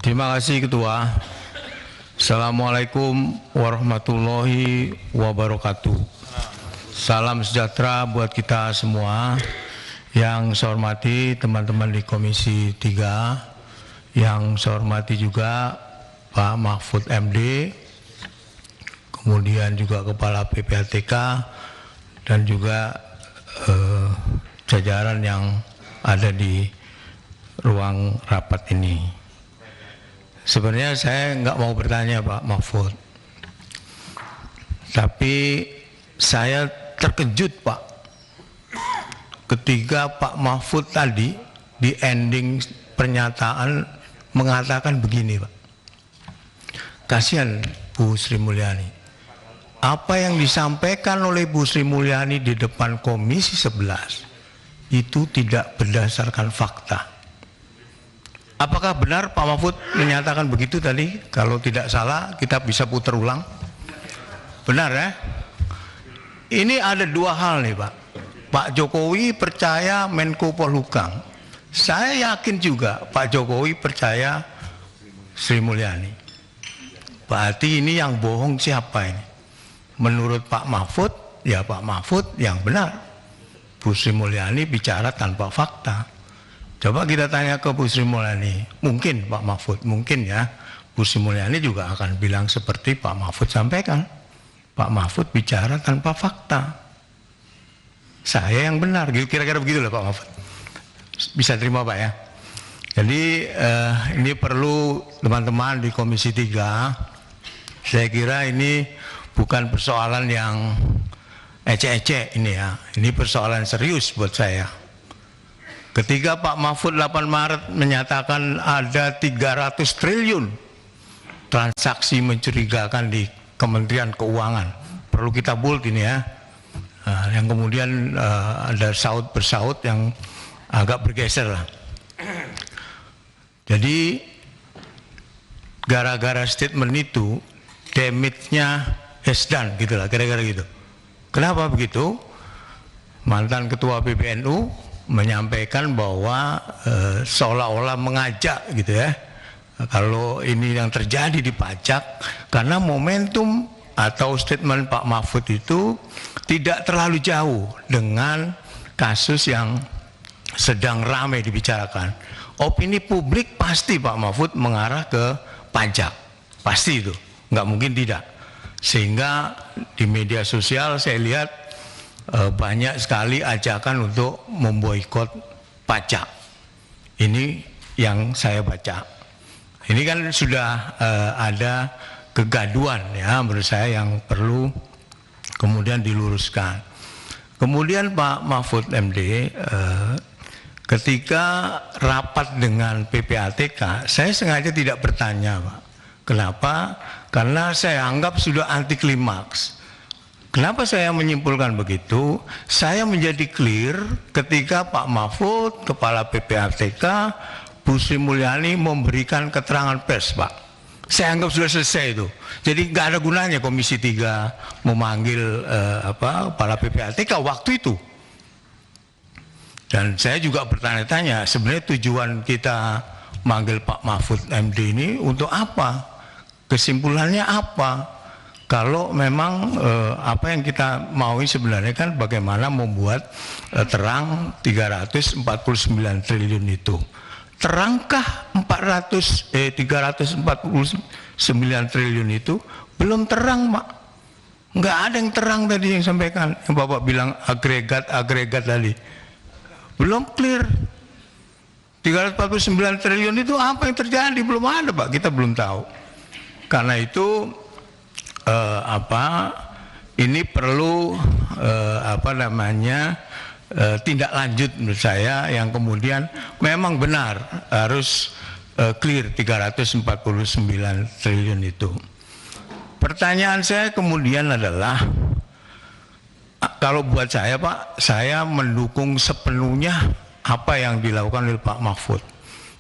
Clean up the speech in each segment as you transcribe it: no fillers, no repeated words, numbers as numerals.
Terima kasih Ketua. Assalamualaikum warahmatullahi wabarakatuh. Salam sejahtera buat kita semua. Yang saya hormati teman-teman di Komisi 3, yang saya hormati juga Pak Mahfud MD, kemudian juga Kepala PPATK, dan juga jajaran yang ada di ruang rapat ini. Sebenarnya saya nggak mau bertanya Pak Mahfud, tapi saya terkejut Pak ketika Pak Mahfud tadi di ending pernyataan mengatakan begini Pak. Kasihan Bu Sri Mulyani. Apa yang disampaikan oleh Bu Sri Mulyani di depan Komisi 11 itu tidak berdasarkan fakta. Apakah benar Pak Mahfud menyatakan begitu tadi? Kalau tidak salah kita bisa putar ulang. Benar ya? Ini ada dua hal nih Pak. Pak Jokowi percaya Menko Polhukam. Saya yakin juga Pak Jokowi percaya Sri Mulyani. Berarti ini yang bohong siapa ini? Menurut Pak Mahfud, ya Pak Mahfud yang benar. Bu Sri Mulyani bicara tanpa fakta. Coba kita tanya ke Bu Sri Mulyani, mungkin Pak Mahfud, mungkin ya Bu Sri Mulyani juga akan bilang seperti Pak Mahfud sampaikan. Pak Mahfud bicara tanpa fakta. Saya yang benar, kira-kira begitu lah Pak Mahfud. Bisa terima Pak ya. Jadi ini perlu teman-teman di Komisi 3, saya kira ini bukan persoalan yang ecek-ecek ini ya. Ini persoalan serius buat saya. Ketika Pak Mahfud 8 Maret menyatakan ada 300 triliun transaksi mencurigakan di Kementerian Keuangan, perlu kita bold ini ya. Yang kemudian ada saut bersaut yang agak bergeser lah. Jadi gara-gara statement itu damage-nya is done gitu lah, kira-kira gitu. Kenapa begitu? Mantan Ketua PBNU menyampaikan bahwa seolah-olah mengajak gitu ya, kalau ini yang terjadi di pajak, karena momentum atau statement Pak Mahfud itu tidak terlalu jauh dengan kasus yang sedang ramai dibicarakan. Opini publik pasti Pak Mahfud mengarah ke pajak, pasti itu, nggak mungkin tidak. Sehingga di media sosial saya lihat banyak sekali ajakan untuk memboikot pajak. Ini yang saya baca. Ini kan sudah ada kegaduhan ya menurut saya yang perlu kemudian diluruskan. Kemudian Pak Mahfud MD ketika rapat dengan PPATK, saya sengaja tidak bertanya Pak. Kenapa? Karena saya anggap sudah anti klimaks. Kenapa saya menyimpulkan begitu? Saya menjadi clear ketika Pak Mahfud, Kepala PPATK, Bu Sri Mulyani memberikan keterangan pers, Pak. Saya anggap sudah selesai itu. Jadi nggak ada gunanya Komisi 3 memanggil Kepala PPATK waktu itu. Dan saya juga bertanya-tanya, sebenarnya tujuan kita manggil Pak Mahfud MD ini untuk apa? Kesimpulannya apa? Kalau memang apa yang kita mau sebenarnya kan bagaimana membuat terang 349 triliun itu. Terangkah 349 triliun itu? Belum terang Pak. Nggak ada yang terang tadi yang sampaikan. Yang Bapak bilang agregat tadi. Belum clear. 349 triliun itu apa yang terjadi? Belum ada Pak, kita belum tahu. Karena itu ini perlu tindak lanjut menurut saya yang kemudian memang benar harus clear 349 triliun itu. Pertanyaan saya kemudian adalah, kalau buat saya Pak, saya mendukung sepenuhnya apa yang dilakukan oleh Pak Mahfud,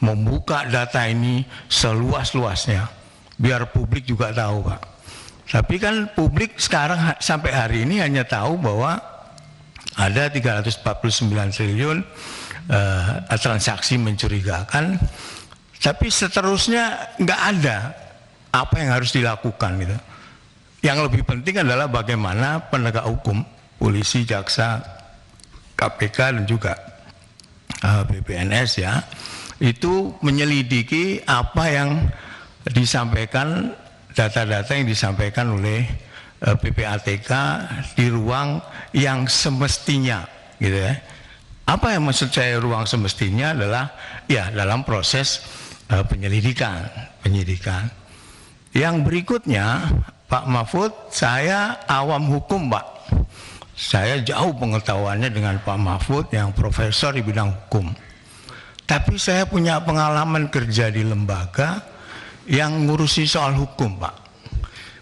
membuka data ini seluas-luasnya biar publik juga tahu Pak. Tapi kan publik sekarang sampai hari ini hanya tahu bahwa ada 349 triliun transaksi mencurigakan. Tapi seterusnya nggak ada apa yang harus dilakukan gitu. Yang lebih penting adalah bagaimana penegak hukum, polisi, jaksa, KPK dan juga BPNS ya, itu menyelidiki apa yang disampaikan, data-data yang disampaikan oleh PPATK di ruang yang semestinya gitu ya. Apa yang maksud saya ruang semestinya adalah ya dalam proses penyidikan. Yang berikutnya Pak Mahfud, saya awam hukum Pak. Saya jauh pengetahuannya dengan Pak Mahfud yang profesor di bidang hukum. Tapi saya punya pengalaman kerja di lembaga yang ngurusi soal hukum Pak.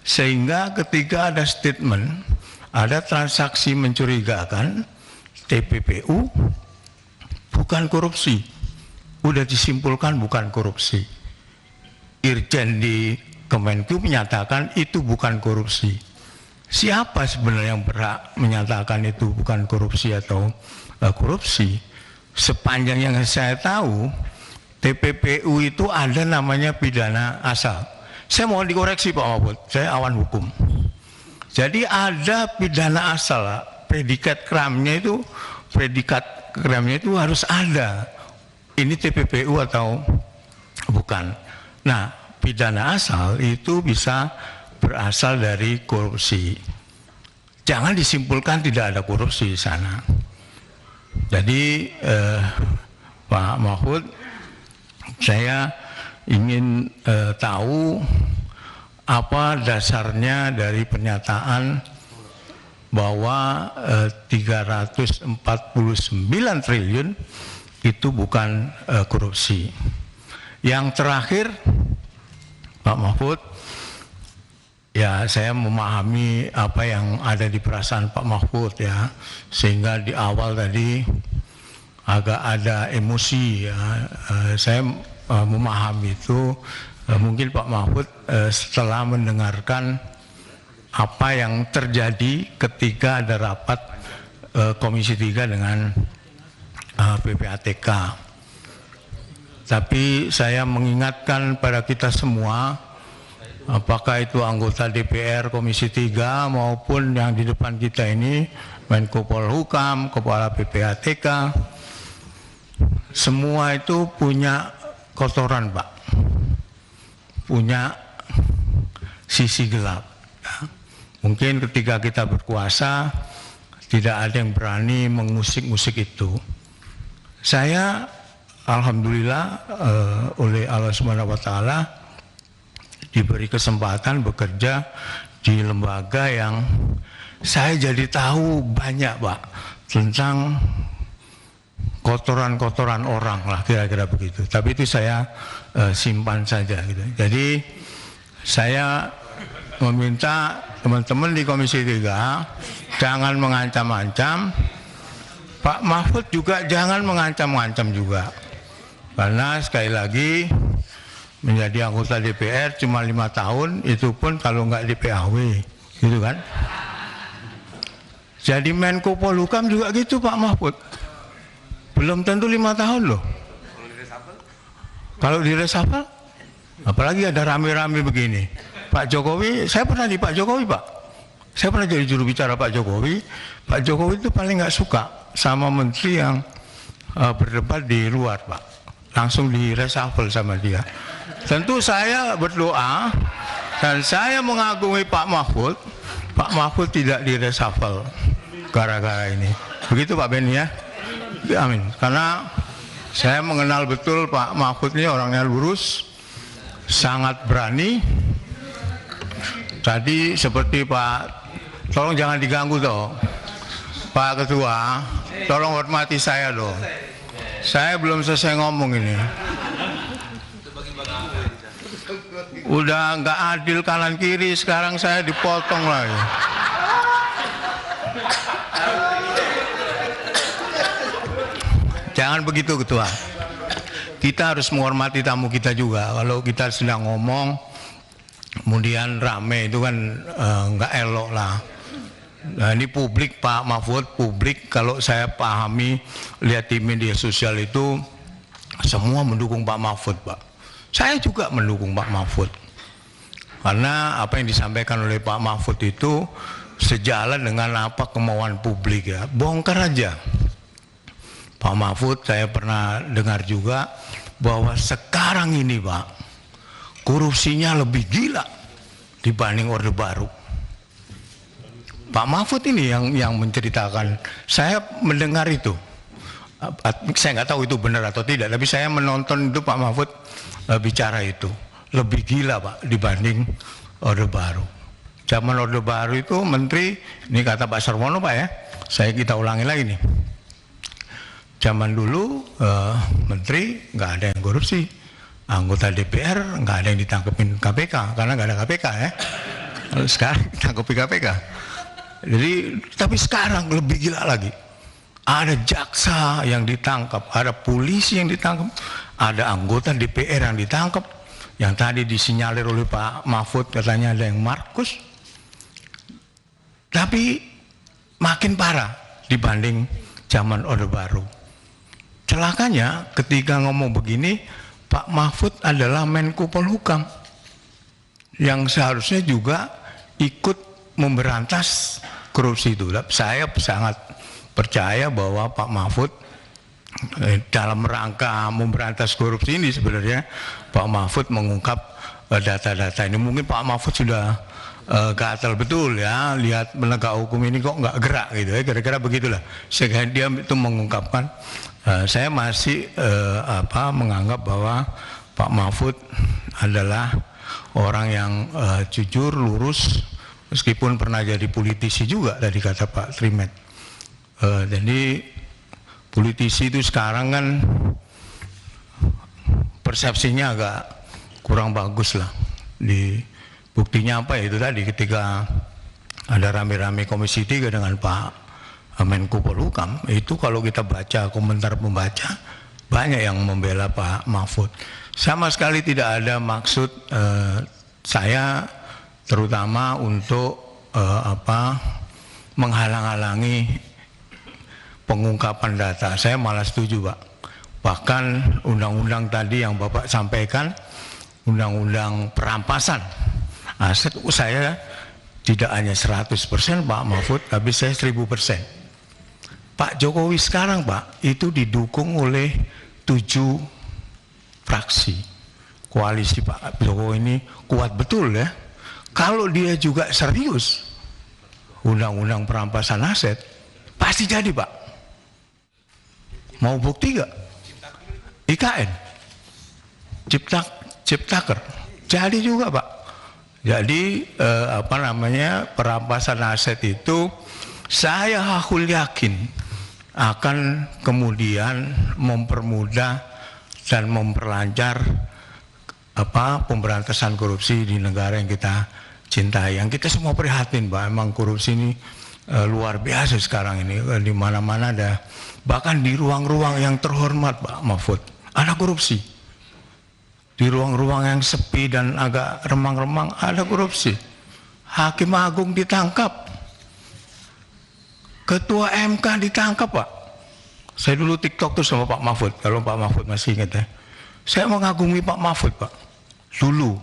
Sehingga ketika ada statement, ada transaksi mencurigakan, TPPU bukan korupsi. Udah disimpulkan bukan korupsi. Irjen di Kemenku menyatakan itu bukan korupsi. Siapa sebenarnya yang berhak menyatakan itu bukan korupsi atau korupsi? Sepanjang yang saya tahu, TPPU itu ada namanya pidana asal. Saya mohon dikoreksi Pak Mahfud, saya awan hukum. Jadi ada pidana asal, predikat krimnya itu harus ada. Ini TPPU atau bukan. Nah, pidana asal itu bisa berasal dari korupsi. Jangan disimpulkan tidak ada korupsi di sana. Jadi Pak Mahfud, saya ingin tahu apa dasarnya dari pernyataan bahwa 349 triliun itu bukan korupsi. Yang terakhir Pak Mahfud, ya saya memahami apa yang ada di perasaan Pak Mahfud ya, sehingga di awal tadi agak ada emosi ya. Saya memahami itu. Mungkin Pak Mahfud setelah mendengarkan apa yang terjadi ketika ada rapat Komisi 3 dengan PPATK. Tapi saya mengingatkan pada kita semua, apakah itu anggota DPR Komisi 3 maupun yang di depan kita ini, Menko Polhukam, Kepala PPATK, semua itu punya kotoran Pak, punya sisi gelap. Mungkin ketika kita berkuasa tidak ada yang berani mengusik-usik itu. Saya alhamdulillah oleh Allah Subhanahu wa taala diberi kesempatan bekerja di lembaga yang saya jadi tahu banyak Pak tentang kotoran-kotoran orang lah, kira-kira begitu. Tapi itu saya simpan saja gitu. Jadi saya meminta teman-teman di Komisi 3 jangan mengancam-ancam, Pak Mahfud juga jangan mengancam-ancam juga, karena sekali lagi menjadi anggota DPR cuma 5 tahun, itu pun kalau nggak di PAW gitu kan. Jadi Menko Polhukam juga gitu Pak Mahfud, belum tentu 5 tahun loh. Kalau di reshuffle, apalagi ada rame-rame begini. Pak Jokowi, saya pernah di Pak Jokowi Pak, saya pernah jadi juru bicara Pak Jokowi. Pak Jokowi itu paling nggak suka sama menteri yang berdebat di luar Pak, langsung di reshuffle sama dia. Tentu saya berdoa dan saya mengagumi Pak Mahfud tidak di reshuffle gara-gara ini. Begitu Pak Beni ya. Amin. Karena saya mengenal betul Pak Mahfud ini orangnya lurus, sangat berani. Tadi seperti Pak, tolong jangan diganggu toh, Pak Ketua, tolong hormati saya dong. Saya belum selesai ngomong ini. Udah nggak adil kanan kiri, sekarang saya dipotong lagi. Jangan begitu Ketua. Kita harus menghormati tamu kita juga. Kalau kita sedang ngomong kemudian rame itu kan nggak elok lah. Nah, ini publik Pak Mahfud, publik kalau saya pahami lihat di media sosial itu semua mendukung Pak Mahfud Pak. Saya juga mendukung Pak Mahfud. Karena apa yang disampaikan oleh Pak Mahfud itu sejalan dengan apa kemauan publik ya. Bongkar aja. Pak Mahfud saya pernah dengar juga bahwa sekarang ini Pak, korupsinya lebih gila dibanding Orde Baru. Pak Mahfud ini yang menceritakan, saya mendengar itu. Saya nggak tahu itu benar atau tidak, tapi saya menonton itu Pak Mahfud bicara itu. Lebih gila Pak dibanding Orde Baru. Zaman Orde Baru itu menteri, ini kata Pak Sarwono Pak ya, kita ulangi lagi nih. Zaman dulu menteri nggak ada yang korupsi, anggota DPR nggak ada yang ditangkepin KPK karena nggak ada KPK ya. Sekarang ditangkepi KPK. Jadi tapi sekarang lebih gila lagi. Ada jaksa yang ditangkap, ada polisi yang ditangkap, ada anggota DPR yang ditangkap. Yang tadi disinyalir oleh Pak Mahfud katanya ada yang Markus. Tapi makin parah dibanding zaman Orde Baru. Celakanya ketika ngomong begini, Pak Mahfud adalah Menko Polhukam yang seharusnya juga ikut memberantas korupsi itu. Saya sangat percaya bahwa Pak Mahfud dalam rangka memberantas korupsi ini sebenarnya Pak Mahfud mengungkap data-data ini. Mungkin Pak Mahfud sudah gatal betul ya, lihat penegak hukum ini kok nggak gerak gitu ya, kira-kira begitulah. Sehingga dia itu mengungkapkan. Saya masih menganggap bahwa Pak Mahfud adalah orang yang jujur, lurus, meskipun pernah jadi politisi juga tadi kata Pak Trimet. Jadi politisi itu sekarang kan persepsinya agak kurang bagus lah. Buktinya apa ya, itu tadi ketika ada rame-rame Komisi 3 dengan Pak Menko Polhukam, itu kalau kita baca komentar pembaca banyak yang membela Pak Mahfud. Sama sekali tidak ada maksud saya terutama untuk menghalang-halangi pengungkapan data. Saya malah setuju Pak. Bahkan undang-undang tadi yang Bapak sampaikan, undang-undang perampasan aset, saya tidak hanya 100% Pak Mahfud, tapi saya 1000%. Pak Jokowi sekarang Pak, itu didukung oleh 7 fraksi. Koalisi Pak Jokowi ini kuat betul ya. Kalau dia juga serius undang-undang perampasan aset, pasti jadi Pak. Mau bukti gak? IKN Ciptaker jadi juga Pak. Jadi perampasan aset itu saya hakul yakin akan kemudian mempermudah dan memperlancar pemberantasan korupsi di negara yang kita cintai. Yang kita semua prihatin Pak, emang korupsi ini luar biasa sekarang ini, di mana-mana ada, bahkan di ruang-ruang yang terhormat Pak Mahfud ada korupsi, di ruang-ruang yang sepi dan agak remang-remang ada korupsi. Hakim Agung ditangkap, Ketua MK ditangkap Pak. Saya dulu TikTok tuh sama Pak Mahfud, kalau Pak Mahfud masih ingat ya, saya mengagumi Pak Mahfud Pak dulu.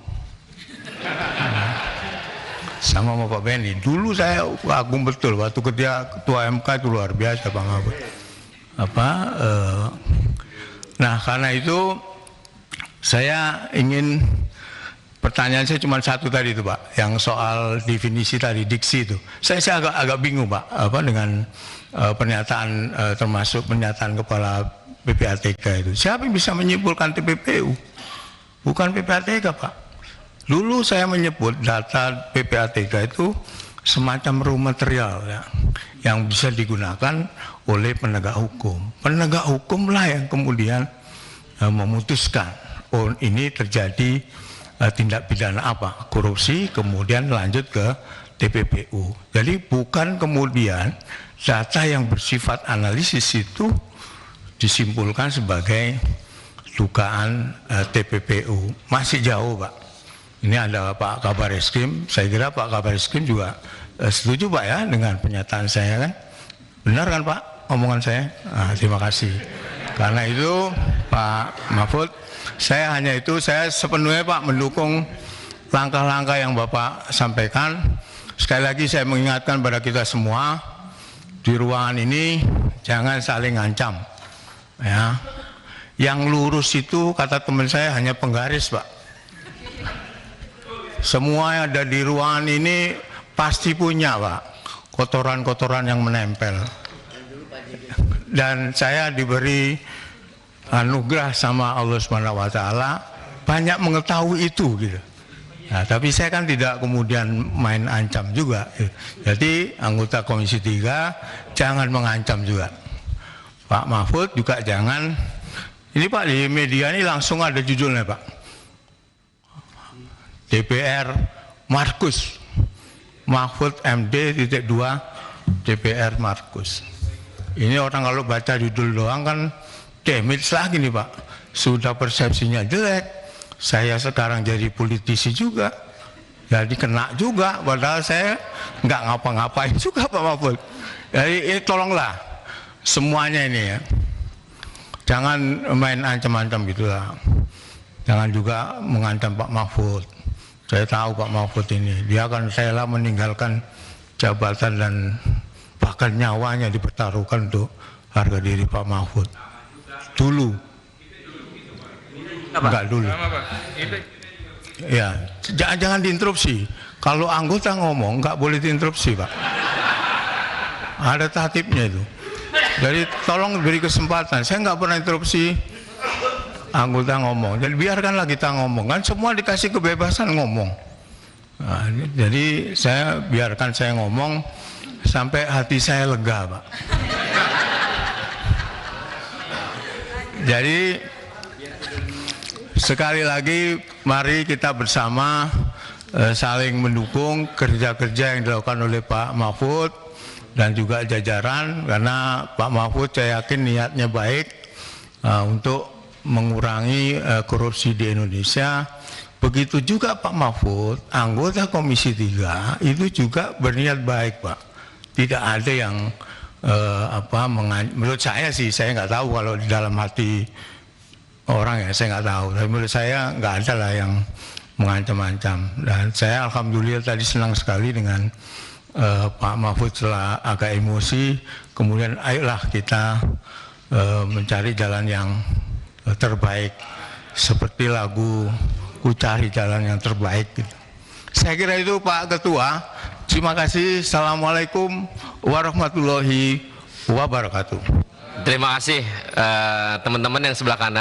Sama Pak Benny, dulu saya kagum betul waktu ketua MK itu luar biasa Pak Mahfud. Nah karena itu saya ingin, pertanyaan saya cuma satu tadi itu Pak, yang soal definisi tadi, diksi itu. Saya agak bingung Pak, dengan pernyataan termasuk pernyataan Kepala PPATK itu. Siapa yang bisa menyimpulkan TPPU? Bukan PPATK Pak. Dulu saya menyebut data PPATK itu semacam raw material ya, yang bisa digunakan oleh penegak hukum. Penegak hukumlah yang kemudian memutuskan, oh ini terjadi tindak pidana apa, korupsi, kemudian lanjut ke TPPU. Jadi bukan kemudian data yang bersifat analisis itu disimpulkan sebagai dugaan TPPU. Masih jauh Pak. Ini ada Pak Kabar Eskrim, saya kira Pak Kabar Eskrim juga setuju Pak ya dengan pernyataan saya kan? Benar kan Pak omongan saya? Terima kasih. Karena itu Pak Mahfud, saya sepenuhnya Pak mendukung langkah-langkah yang Bapak sampaikan. Sekali lagi saya mengingatkan pada kita semua di ruangan ini jangan saling ngancam. Ya, yang lurus itu kata teman saya hanya penggaris Pak. Semua yang ada di ruangan ini pasti punya Pak kotoran-kotoran yang menempel. Dan saya diberi anugerah sama Allah Subhanahu wa taala banyak mengetahui itu gitu. Nah, tapi saya kan tidak kemudian main ancam juga. Jadi anggota Komisi 3 jangan mengancam juga. Pak Mahfud juga jangan. Ini Pak di media ini langsung ada judulnya Pak. DPR Markus. Mahfud MD .2 DPR Markus. Ini orang kalau baca judul doang kan damage lagi nih Pak. Sudah persepsinya jelek. Saya sekarang jadi politisi juga. Jadi kena juga. Padahal saya nggak ngapa-ngapain juga Pak Mahfud. Jadi ini tolonglah semuanya ini ya. Jangan main ancam-ancam gitulah. Jangan juga mengancam Pak Mahfud. Saya tahu Pak Mahfud ini. Dia akan rela meninggalkan jabatan dan bahkan nyawanya dipertaruhkan untuk harga diri Pak Mahfud. Dulu. Enggak dulu. Ya, jangan diinterupsi. Kalau anggota ngomong nggak boleh diinterupsi Pak. Ada tatibnya itu. Jadi tolong beri kesempatan. Saya nggak pernah interupsi anggota ngomong. Jadi biarkanlah kita ngomong. Kan semua dikasih kebebasan ngomong. Nah, jadi saya biarkan saya ngomong sampai hati saya lega Pak. Jadi sekali lagi mari kita bersama saling mendukung kerja-kerja yang dilakukan oleh Pak Mahfud dan juga jajaran, karena Pak Mahfud saya yakin niatnya baik untuk mengurangi korupsi di Indonesia. Begitu juga Pak Mahfud, anggota Komisi 3 itu juga berniat baik Pak. Tidak ada yang menurut saya sih, saya nggak tahu kalau di dalam hati orang ya, saya nggak tahu. Tapi menurut saya nggak ada lah yang mengancam-ancam. Dan saya alhamdulillah tadi senang sekali dengan Pak Mahfud setelah agak emosi, kemudian ayolah kita mencari jalan yang terbaik, seperti lagu Ku Cari Jalan Yang Terbaik gitu. Saya kira itu Pak Ketua. Terima kasih. Assalamualaikum warahmatullahi wabarakatuh. Terima kasih teman-teman yang sebelah kanan.